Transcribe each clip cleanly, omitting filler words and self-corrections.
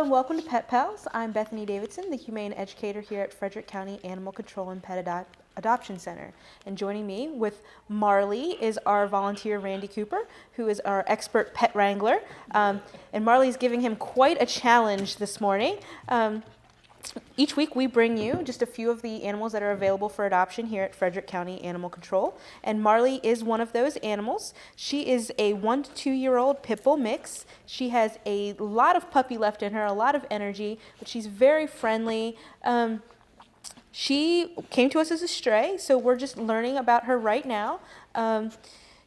and welcome to Pet Pals. I'm Bethany Davidson, the Humane Educator here at Frederick County Animal Control and Pet Adoption Center. And joining me with Marley is our volunteer Randy Cooper, who is our expert pet wrangler. And Marley's giving him quite a challenge this morning. Each week we bring you just a few of the animals that are available for adoption here at Frederick County Animal Control. And Marley is one of those animals. She is a 1 to 2 year old pit bull mix. She has a lot of puppy left in her, a lot of energy, but she's very friendly. She came to us as a stray, so we're just learning about her right now.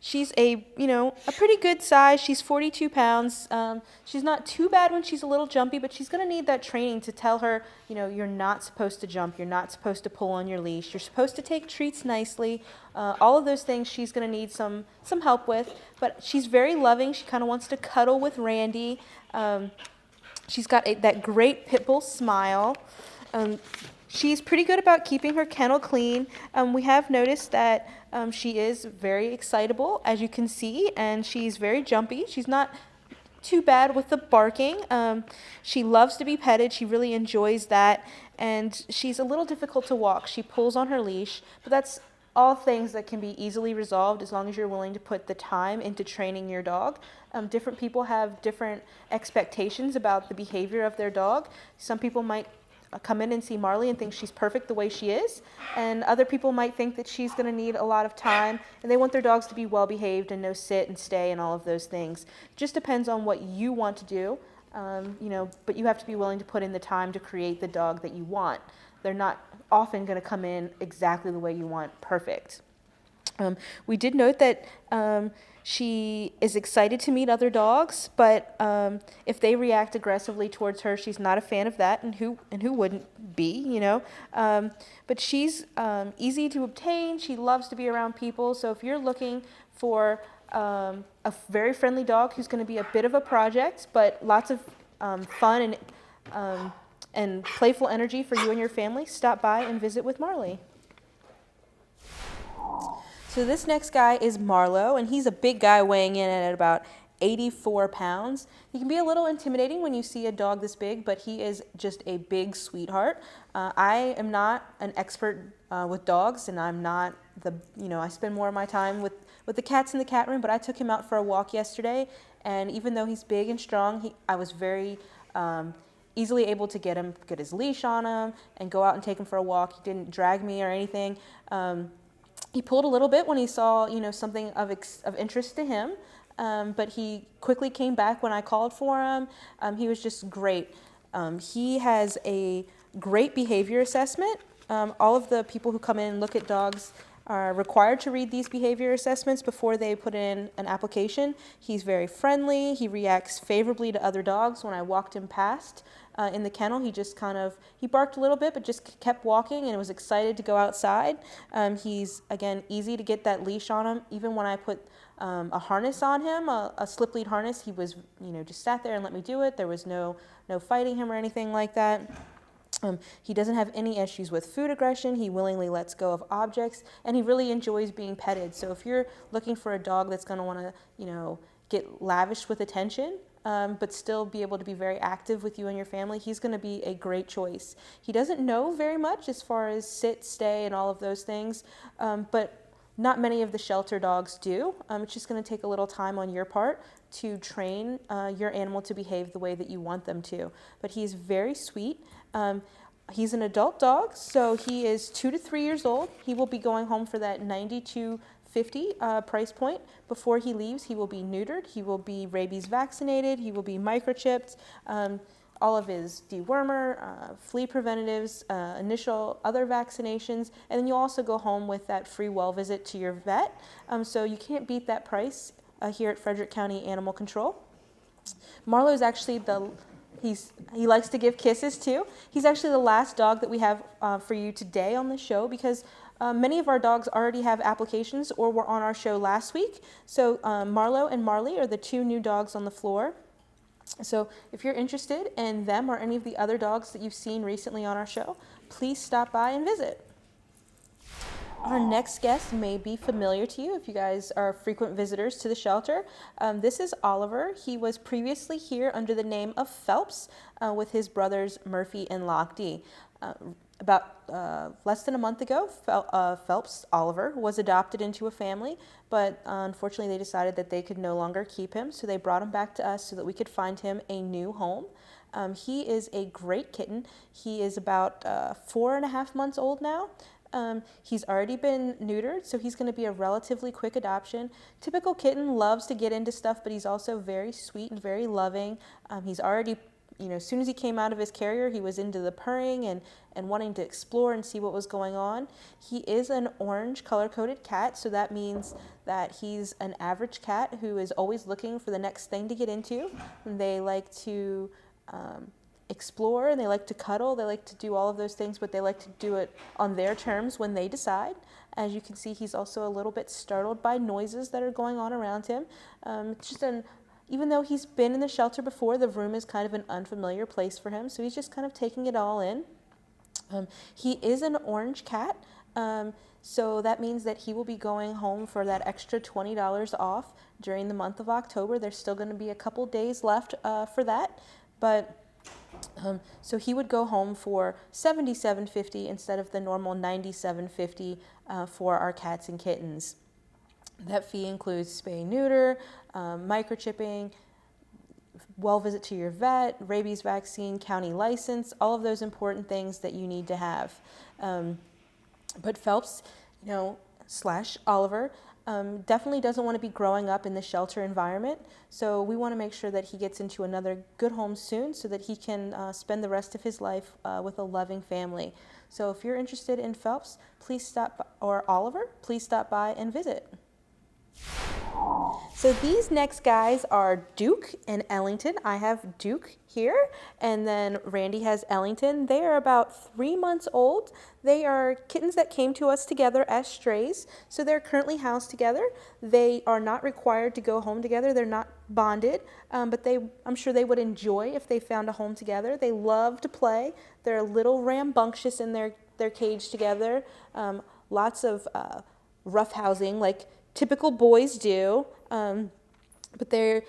She's a pretty good size. She's 42 pounds. She's not too bad when she's a little jumpy, but she's going to need that training to tell her, you're not supposed to jump. You're not supposed to pull on your leash. You're supposed to take treats nicely. All of those things she's going to need some help with, but she's very loving. She kind of wants to cuddle with Randy. She's got that great pit bull smile. She's pretty good about keeping her kennel clean. We have noticed that she is very excitable, as you can see, and she's very jumpy. She's not too bad with the barking. She loves to be petted. She really enjoys that, and she's a little difficult to walk. She pulls on her leash, but that's all things that can be easily resolved as long as you're willing to put the time into training your dog. Different people have different expectations about the behavior of their dog. Some people might come in and see Marley and think she's perfect the way she is, and other people might think that she's going to need a lot of time, and they want their dogs to be well behaved and know sit and stay and all of those things. Just depends on what you want to do, but you have to be willing to put in the time to create the dog that you want. They're not often going to come in exactly the way you want, perfect. We did note that she is excited to meet other dogs, but if they react aggressively towards her, she's not a fan of that, and who wouldn't be, But she's easy to obtain. She loves to be around people. So if you're looking for a very friendly dog who's going to be a bit of a project, but lots of fun and playful energy for you and your family, stop by and visit with Marley. So this next guy is Marlowe, and he's a big guy weighing in at about 84 pounds. He can be a little intimidating when you see a dog this big, but he is just a big sweetheart. I am not an expert with dogs, and I'm not I spend more of my time with the cats in the cat room, but I took him out for a walk yesterday, and even though he's big and strong, I was very easily able to get his leash on him and go out and take him for a walk. He didn't drag me or anything. He pulled a little bit when he saw, something of interest to him, but he quickly came back when I called for him. He was just great. He has a great behavior assessment. All of the people who come in and look at dogs are required to read these behavior assessments before they put in an application. He's very friendly. He reacts favorably to other dogs. When I walked him past in the kennel, he barked a little bit, but just kept walking and was excited to go outside. He's, again, easy to get that leash on him. Even when I put a harness on him, a slip lead harness, he was, just sat there and let me do it. There was no fighting him or anything like that. He doesn't have any issues with food aggression. He willingly lets go of objects, and he really enjoys being petted. So if you're looking for a dog that's going to want to, get lavished with attention, but still be able to be very active with you and your family, he's going to be a great choice. He doesn't know very much as far as sit, stay, and all of those things, but not many of the shelter dogs do. It's just going to take a little time on your part to train your animal to behave the way that you want them to. But he's very sweet. He's an adult dog, so he is 2 to 3 years old. He will be going home for that $92.50 price point. Before he leaves, he will be neutered. He will be rabies vaccinated. He will be microchipped. All of his dewormer, flea preventatives, initial other vaccinations, and then you'll also go home with that free well visit to your vet. So you can't beat that price here at Frederick County Animal Control. Marlowe is actually he likes to give kisses too. He's actually the last dog that we have for you today on the show, because many of our dogs already have applications or were on our show last week. So Marlowe and Marley are the 2 new dogs on the floor. So if you're interested in them or any of the other dogs that you've seen recently on our show, please stop by and visit. Our next guest may be familiar to you if you guys are frequent visitors to the shelter. This is Oliver. He was previously here under the name of Phelps with his brothers Murphy and Lochte. About less than a month ago, Phelps, Oliver, was adopted into a family, but unfortunately they decided that they could no longer keep him, so they brought him back to us so that we could find him a new home. He is a great kitten. He is about 4.5 months old now. He's already been neutered, so he's going to be a relatively quick adoption. Typical kitten, loves to get into stuff, but he's also very sweet and very loving. He's already, as soon as he came out of his carrier, he was into the purring and wanting to explore and see what was going on. He is an orange color-coded cat, so that means that he's an average cat who is always looking for the next thing to get into. And they like to explore, and they like to cuddle, they like to do all of those things, but they like to do it on their terms when they decide. As you can see, he's also a little bit startled by noises that are going on around him. Even though he's been in the shelter before, the room is kind of an unfamiliar place for him, so he's just kind of taking it all in. He is an orange cat, so that means that he will be going home for that extra $20 off during the month of October. There's still going to be a couple days left for that, but so he would go home for $77.50 instead of the normal $97.50 for our cats and kittens. That fee includes spay, neuter, microchipping, well visit to your vet, rabies vaccine, county license, all of those important things that you need to have. But Phelps, slash Oliver, definitely doesn't want to be growing up in the shelter environment, so we want to make sure that he gets into another good home soon so that he can spend the rest of his life with a loving family. So if you're interested in Phelps, or Oliver, please stop by and visit. So these next guys are Duke and Ellington. I have Duke here, and then Randy has Ellington. They are about 3 months old. They are kittens that came to us together as strays, so they're currently housed together. They are not required to go home together. They're not bonded, but I'm sure they would enjoy if they found a home together. They love to play. They're a little rambunctious in their cage together. Lots of rough housing, like typical boys do, but they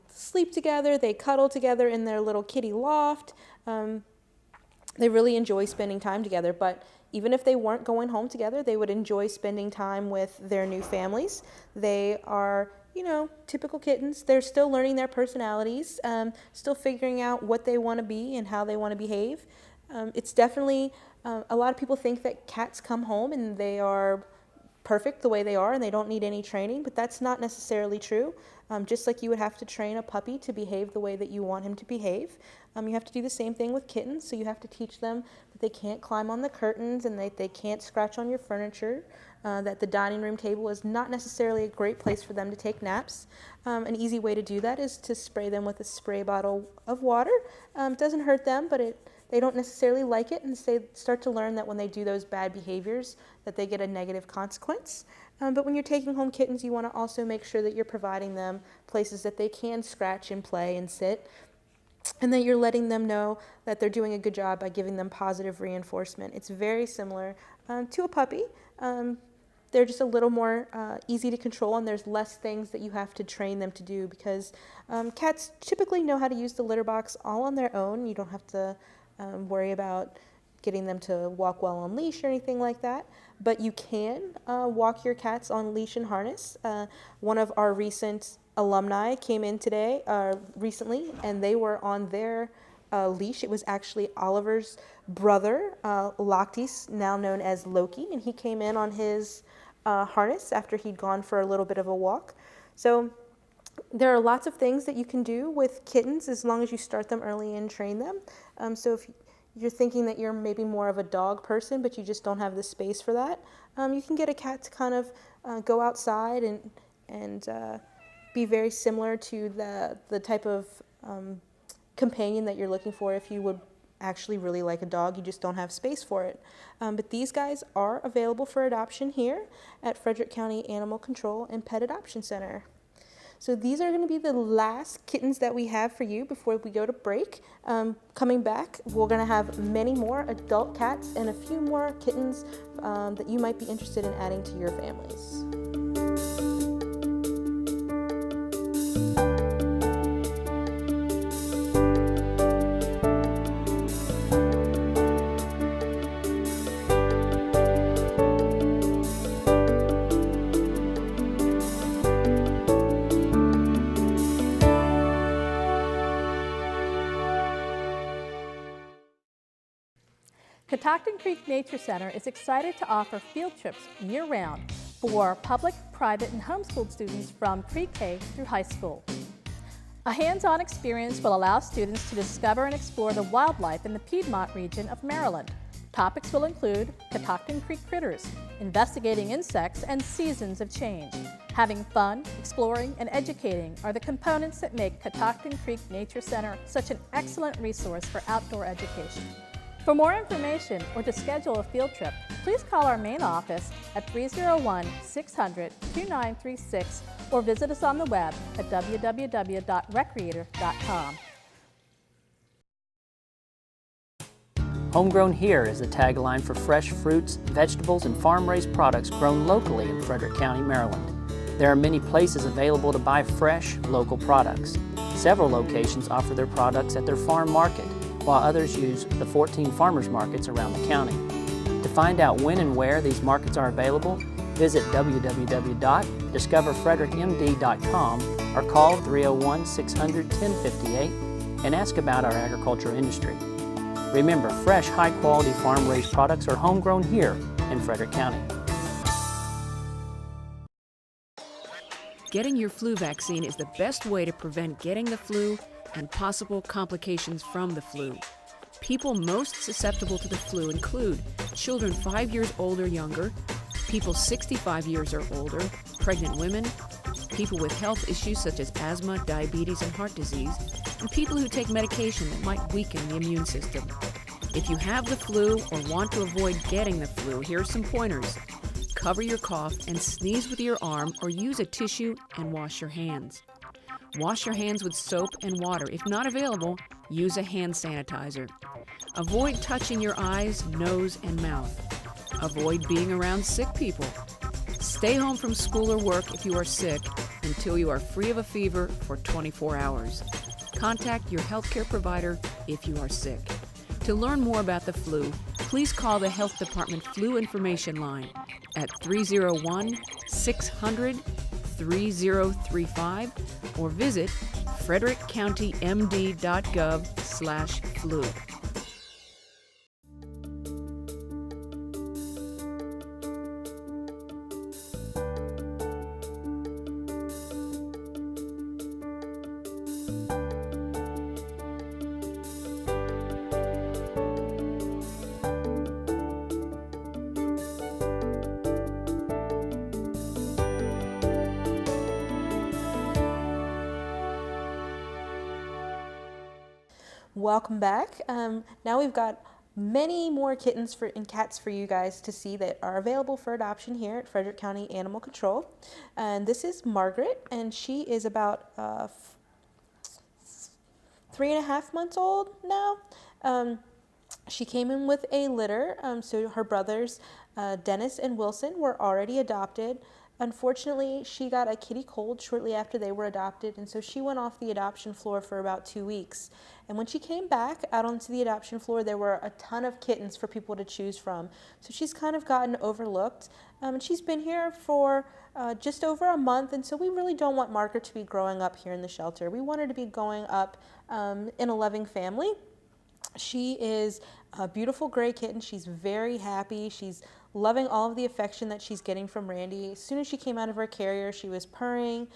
sleep together, they cuddle together in their little kitty loft. They really enjoy spending time together, but even if they weren't going home together, they would enjoy spending time with their new families. They are, typical kittens. They're still learning their personalities, still figuring out what they want to be and how they want to behave. It's definitely, a lot of people think that cats come home and they are perfect the way they are and they don't need any training, but that's not necessarily true. Just like you would have to train a puppy to behave the way that you want him to behave, you have to do the same thing with kittens. So you have to teach them that they can't climb on the curtains and that they can't scratch on your furniture, that the dining room table is not necessarily a great place for them to take naps. An easy way to do that is to spray them with a spray bottle of water. It doesn't hurt them, but they don't necessarily like it, and they start to learn that when they do those bad behaviors that they get a negative consequence. But when you're taking home kittens, you want to also make sure that you're providing them places that they can scratch and play and sit, and that you're letting them know that they're doing a good job by giving them positive reinforcement. It's very similar to a puppy. They're just a little more easy to control, and there's less things that you have to train them to do because cats typically know how to use the litter box all on their own. You don't have to worry about getting them to walk well on leash or anything like that, but you can walk your cats on leash and harness. One of our recent alumni came in today, recently, and they were on their leash. It was actually Oliver's brother, Lochte, now known as Loki, and he came in on his harness after he'd gone for a little bit of a walk. So there are lots of things that you can do with kittens as long as you start them early and train them. So if you're thinking that you're maybe more of a dog person, but you just don't have the space for that, you can get a cat to kind of go outside and be very similar to the type of companion that you're looking for if you would actually really like a dog. You just don't have space for it. But these guys are available for adoption here at Frederick County Animal Control and Pet Adoption Center. So these are going to be the last kittens that we have for you before we go to break. Coming back, we're going to have many more adult cats and a few more kittens that you might be interested in adding to your families. Catoctin Creek Nature Center is excited to offer field trips year-round for public, private, and homeschooled students from pre-K through high school. A hands-on experience will allow students to discover and explore the wildlife in the Piedmont region of Maryland. Topics will include Catoctin Creek critters, investigating insects, and seasons of change. Having fun, exploring, and educating are the components that make Catoctin Creek Nature Center such an excellent resource for outdoor education. For more information or to schedule a field trip, please call our main office at 301-600-2936 or visit us on the web at www.recreator.com. Homegrown here is the tagline for fresh fruits, vegetables, and farm-raised products grown locally in Frederick County, Maryland. There are many places available to buy fresh, local products. Several locations offer their products at their farm market, while others use the 14 farmers markets around the county. To find out when and where these markets are available, visit www.discoverfrederickmd.com or call 301-600-1058 and ask about our agriculture industry. Remember, fresh, high-quality farm-raised products are homegrown here in Frederick County. Getting your flu vaccine is the best way to prevent getting the flu and possible complications from the flu. People most susceptible to the flu include children 5 years old or younger, people 65 years or older, pregnant women, people with health issues such as asthma, diabetes, and heart disease, and people who take medication that might weaken the immune system. If you have the flu or want to avoid getting the flu, here are some pointers. Cover your cough and sneeze with your arm or use a tissue and wash your hands. Wash your hands with soap and water. If not available, use a hand sanitizer. Avoid touching your eyes, nose, and mouth. Avoid being around sick people. Stay home from school or work if you are sick until you are free of a fever for 24 hours. Contact your healthcare provider if you are sick. To learn more about the flu, please call the Health Department Flu Information Line at 301-600-3035 or visit frederickcountymd.gov/flu. Welcome back. Now we've got many more kittens and cats for you guys to see that are available for adoption here at Frederick County Animal Control. And this is Margaret, and she is about 3.5 months old now. She came in with a litter, so her brothers Dennis and Wilson were already adopted. Unfortunately, she got a kitty cold shortly after they were adopted, and so she went off the adoption floor for about 2 weeks. And when she came back out onto the adoption floor, there were a ton of kittens for people to choose from. So she's kind of gotten overlooked, and she's been here for just over a month, and so we really don't want Margaret to be growing up here in the shelter. We want her to be growing up in a loving family. She is a beautiful gray kitten. She's very happy. She's loving all of the affection that she's getting from Randy. As soon as she came out of her carrier, she was purring.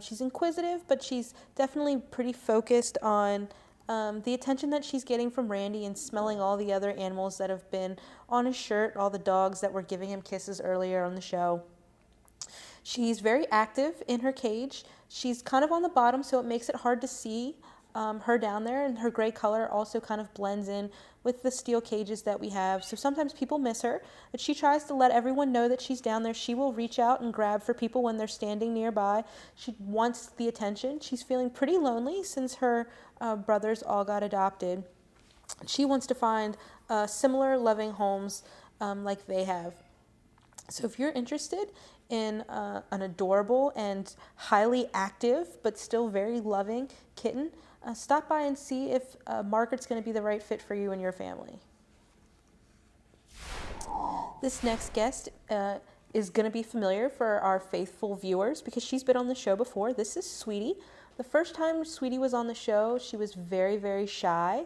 She's inquisitive, but she's definitely pretty focused on the attention that she's getting from Randy and smelling all the other animals that have been on his shirt, all the dogs that were giving him kisses earlier on the show. She's very active in her cage. She's kind of on the bottom, so it makes it hard to see her down there, and her gray color also kind of blends in with the steel cages that we have. So sometimes people miss her, but she tries to let everyone know that she's down there. She will reach out and grab for people when they're standing nearby. She wants the attention. She's feeling pretty lonely since her brothers all got adopted. She wants to find similar loving homes like they have. So if you're interested in an adorable and highly active but still very loving kitten, stop by and see if Margaret's going to be the right fit for you and your family. This next guest is going to be familiar for our faithful viewers because she's been on the show before. This is Sweetie. The first time Sweetie was on the show, she was very, very shy.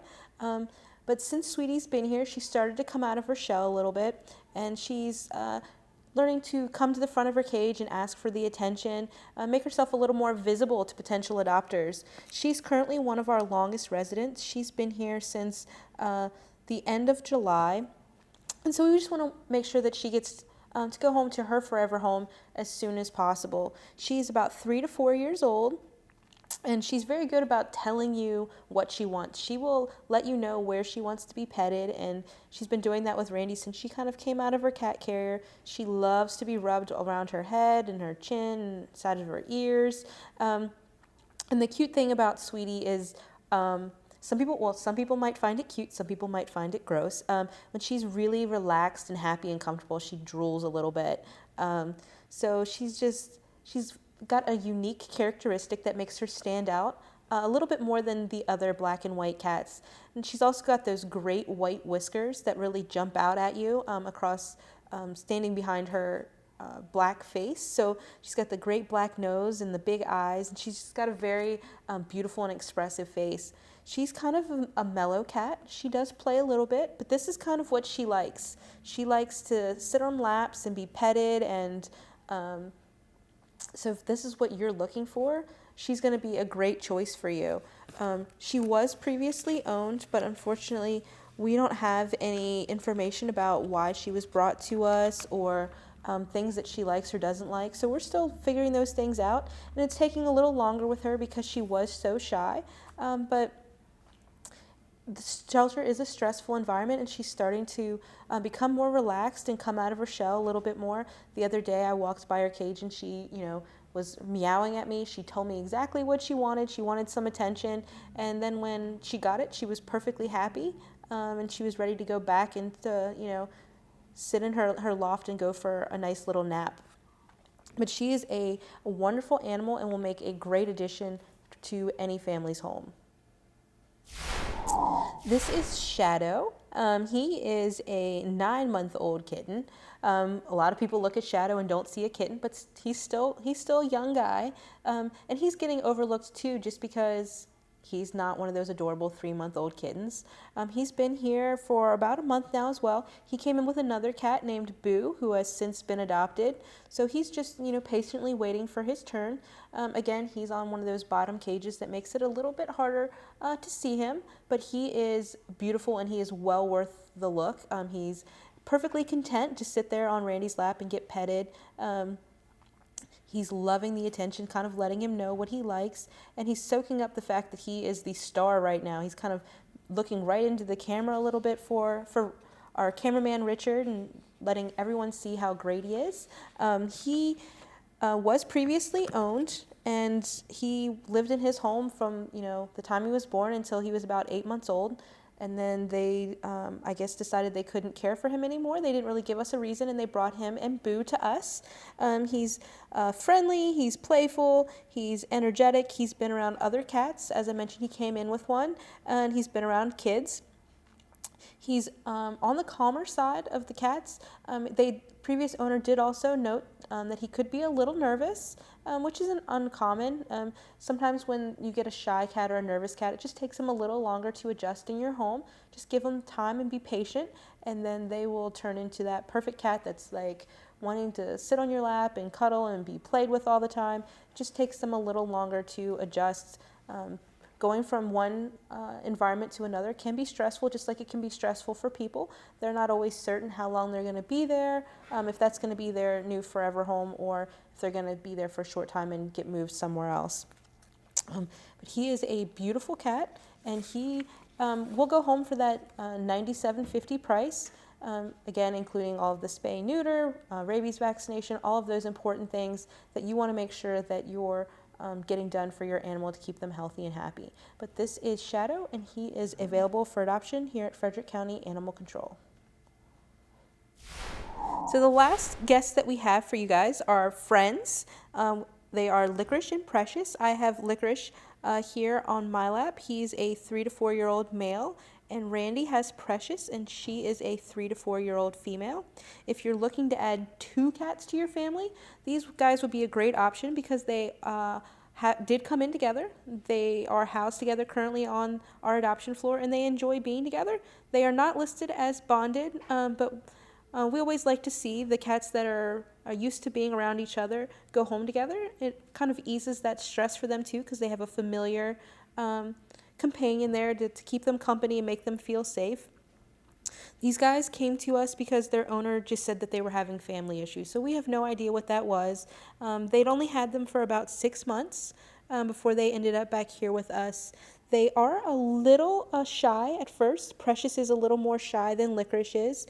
But since Sweetie's been here, she started to come out of her shell a little bit, and she's learning to come to the front of her cage and ask for the attention, make herself a little more visible to potential adopters. She's currently one of our longest residents. She's been here since the end of July, and so we just want to make sure that she gets to go home to her forever home as soon as possible. She's about 3 to 4 years old, and she's very good about telling you what she wants. She will let you know where she wants to be petted, and she's been doing that with Randy since she kind of came out of her cat carrier. She loves to be rubbed around her head and her chin and side of her ears. And the cute thing about Sweetie is some people might find it cute, some people might find it gross. When she's really relaxed and happy and comfortable, she drools a little bit. So she's got a unique characteristic that makes her stand out a little bit more than the other black and white cats. And she's also got those great white whiskers that really jump out at you across standing behind her black face. So she's got the great black nose and the big eyes, and she's just got a very beautiful and expressive face. She's kind of a mellow cat. She does play a little bit, but this is kind of what she likes. She likes to sit on laps and be petted, and so if this is what you're looking for, she's going to be a great choice for you. She was previously owned, but unfortunately we don't have any information about why she was brought to us or things that she likes or doesn't like. So we're still figuring those things out, and it's taking a little longer with her because she was so shy. But the shelter is a stressful environment, and she's starting to become more relaxed and come out of her shell a little bit more. The other day I walked by her cage, and she, was meowing at me. She told me exactly what she wanted. She wanted some attention, and then when she got it, she was perfectly happy, and she was ready to go back into, sit in her loft and go for a nice little nap. But she is a wonderful animal and will make a great addition to any family's home. This is Shadow. He is a 9-month-old kitten. A lot of people look at Shadow and don't see a kitten, but he's still a young guy, and he's getting overlooked too, just because he's not one of those adorable 3-month-old kittens. He's been here for about a month now as well. He came in with another cat named Boo, who has since been adopted. So he's just, patiently waiting for his turn. Again, he's on one of those bottom cages that makes it a little bit harder to see him, but he is beautiful and he is well worth the look. He's perfectly content to sit there on Randy's lap and get petted. He's loving the attention, kind of letting him know what he likes, and he's soaking up the fact that he is the star right now. He's kind of looking right into the camera a little bit for our cameraman Richard and letting everyone see how great he is. He was previously owned, and he lived in his home from the time he was born until he was about 8 months old. And then they, I guess, decided they couldn't care for him anymore. They didn't really give us a reason, and they brought him and Boo to us. He's friendly, he's playful, he's energetic, he's been around other cats. As I mentioned, he came in with one, and he's been around kids. He's on the calmer side of the cats. The previous owner did also note that he could be a little nervous, which isn't uncommon. Sometimes when you get a shy cat or a nervous cat, it just takes them a little longer to adjust in your home. Just give them time and be patient, and then they will turn into that perfect cat that's like wanting to sit on your lap and cuddle and be played with all the time. It just takes them a little longer to adjust. Going from one environment to another can be stressful, just like it can be stressful for people. They're not always certain how long they're going to be there, if that's going to be their new forever home, or if they're going to be there for a short time and get moved somewhere else. But he is a beautiful cat, and he will go home for that $97.50 price. Again, including all of the spay, neuter, rabies vaccination, all of those important things that you want to make sure that you're getting done for your animal to keep them healthy and happy. But this is Shadow, and he is available for adoption here at Frederick County Animal Control. So the last guests that we have for you guys are friends. They are Licorice and Precious. I have Licorice here on my lap. He's a 3 to 4 year old male, and Randy has Precious, and she is a 3 to 4 year old female. If you're looking to add 2 cats to your family, these guys would be a great option because they did come in together. They are housed together currently on our adoption floor, and they enjoy being together. They are not listed as bonded, but we always like to see the cats that are used to being around each other go home together. It kind of eases that stress for them too, because they have a familiar companion there to keep them company and make them feel safe. These guys came to us because their owner just said that they were having family issues, so we have no idea what that was. They'd only had them for about 6 months before they ended up back here with us. They are a little shy at first. Precious is a little more shy than Licorice is.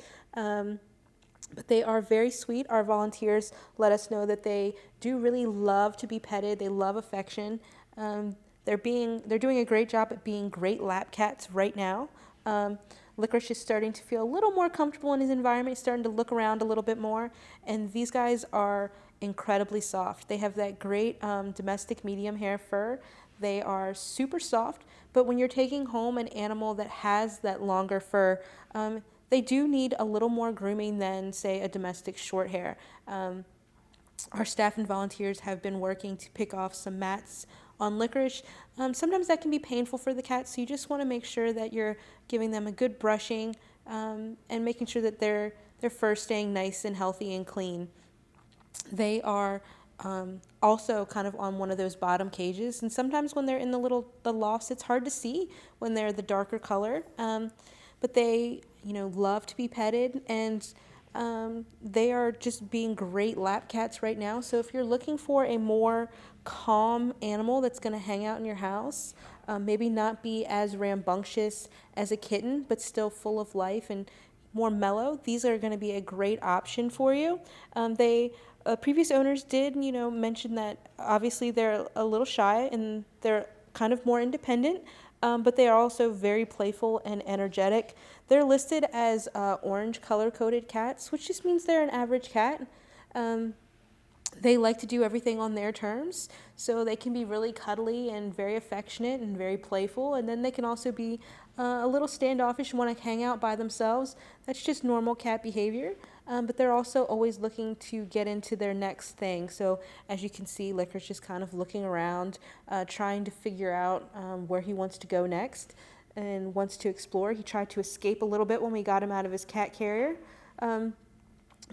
But they are very sweet. Our volunteers let us know that they do really love to be petted. They love affection. They're doing a great job at being great lap cats right now. Licorice is starting to feel a little more comfortable in his environment. He's starting to look around a little bit more. And these guys are incredibly soft. They have that great domestic medium hair fur. They are super soft. But when you're taking home an animal that has that longer fur, they do need a little more grooming than, say, a domestic short hair. Our staff and volunteers have been working to pick off some mats on Licorice. Sometimes that can be painful for the cats, so you just want to make sure that you're giving them a good brushing and making sure that their fur staying nice and healthy and clean. They are also kind of on one of those bottom cages, and sometimes when they're in the lofts, it's hard to see when they're the darker color. But they, love to be petted, and they are just being great lap cats right now. So if you're looking for a more calm animal that's going to hang out in your house, maybe not be as rambunctious as a kitten, but still full of life and more mellow, these are going to be a great option for you. Previous owners did, mention that obviously they're a little shy and they're kind of more independent, but they are also very playful and energetic. They're listed as orange color-coded cats, which just means they're an average cat. They like to do everything on their terms, so they can be really cuddly and very affectionate and very playful, and then they can also be a little standoffish and want to hang out by themselves. That's just normal cat behavior, but they're also always looking to get into their next thing. So as you can see, Licorice just kind of looking around, trying to figure out where he wants to go next and wants to explore. He tried to escape a little bit when we got him out of his cat carrier.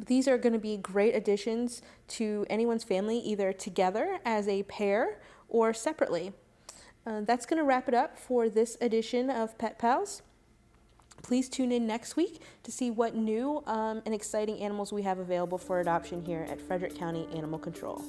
These are going to be great additions to anyone's family, either together as a pair or separately. That's going to wrap it up for this edition of Pet Pals. Please tune in next week to see what new and exciting animals we have available for adoption here at Frederick County Animal Control.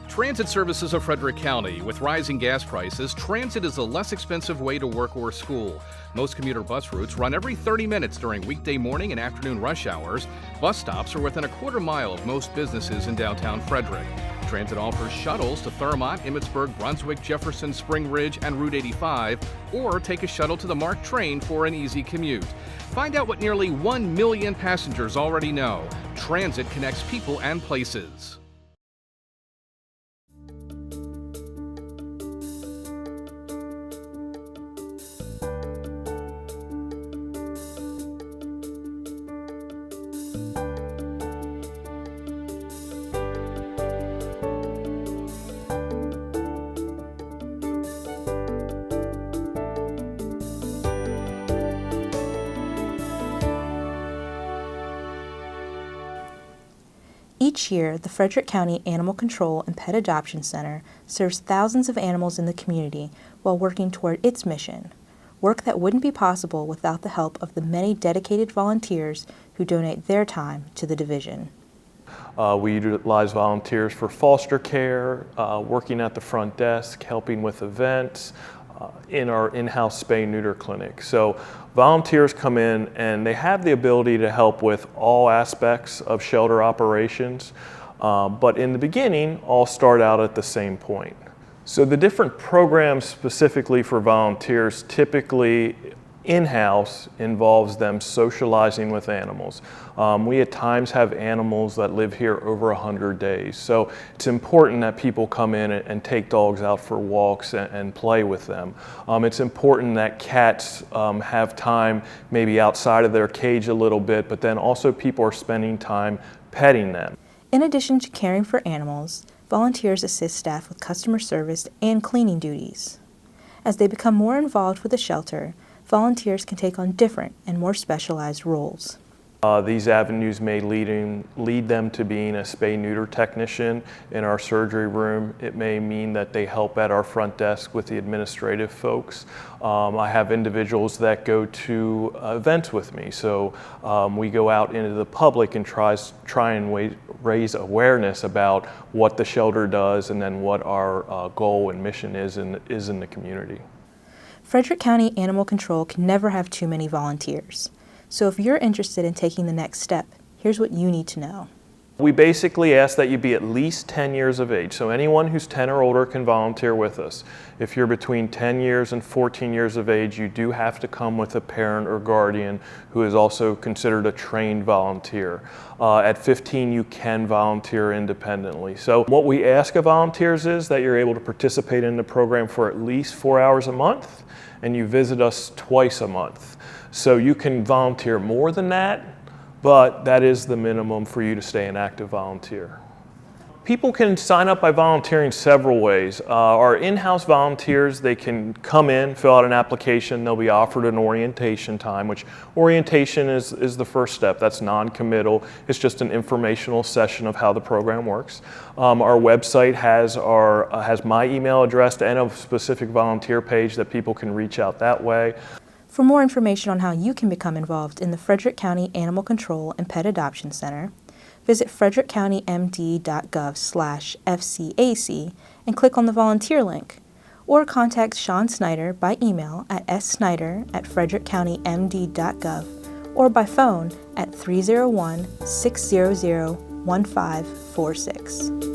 Transit services of Frederick County. With rising gas prices, transit is a less expensive way to work or school. Most commuter bus routes run every 30 minutes during weekday morning and afternoon rush hours. Bus stops are within a quarter mile of most businesses in downtown Frederick. Transit offers shuttles to Thurmont, Emmitsburg, Brunswick, Jefferson, Spring Ridge, and Route 85, or take a shuttle to the MARC train for an easy commute. Find out what nearly 1 million passengers already know. Transit connects people and places. Each year, the Frederick County Animal Control and Pet Adoption Center serves thousands of animals in the community while working toward its mission, work that wouldn't be possible without the help of the many dedicated volunteers who donate their time to the division. We utilize volunteers for foster care, working at the front desk, helping with events, in our in-house spay-neuter clinic. So volunteers come in and they have the ability to help with all aspects of shelter operations, but in the beginning, all start out at the same point. So the different programs specifically for volunteers typically in-house involves them socializing with animals. We at times have animals that live here over 100 days. So it's important that people come in and take dogs out for walks and play with them. It's important that cats have time maybe outside of their cage a little bit, but then also people are spending time petting them. In addition to caring for animals, volunteers assist staff with customer service and cleaning duties. As they become more involved with the shelter, volunteers can take on different and more specialized roles. These avenues may lead them to being a spay-neuter technician in our surgery room. It may mean that they help at our front desk with the administrative folks. I have individuals that go to events with me. So we go out into the public and try and raise awareness about what the shelter does and then what our goal and mission is in the community. Frederick County Animal Control can never have too many volunteers. So if you're interested in taking the next step, here's what you need to know. We basically ask that you be at least 10 years of age. So anyone who's 10 or older can volunteer with us. If you're between 10 years and 14 years of age, you do have to come with a parent or guardian who is also considered a trained volunteer. At 15, you can volunteer independently. So what we ask of volunteers is that you're able to participate in the program for at least 4 hours a month, and you visit us twice a month. So you can volunteer more than that, but that is the minimum for you to stay an active volunteer. People can sign up by volunteering several ways. Our in-house volunteers, they can come in, fill out an application, they'll be offered an orientation time, which orientation is the first step. That's non-committal. It's just an informational session of how the program works. Our website has my email address and a specific volunteer page that people can reach out that way. For more information on how you can become involved in the Frederick County Animal Control and Pet Adoption Center, visit frederickcountymd.gov/FCAC and click on the volunteer link, or contact Sean Snyder by email at ssnyder@frederickcountymd.gov or by phone at 301-600-1546.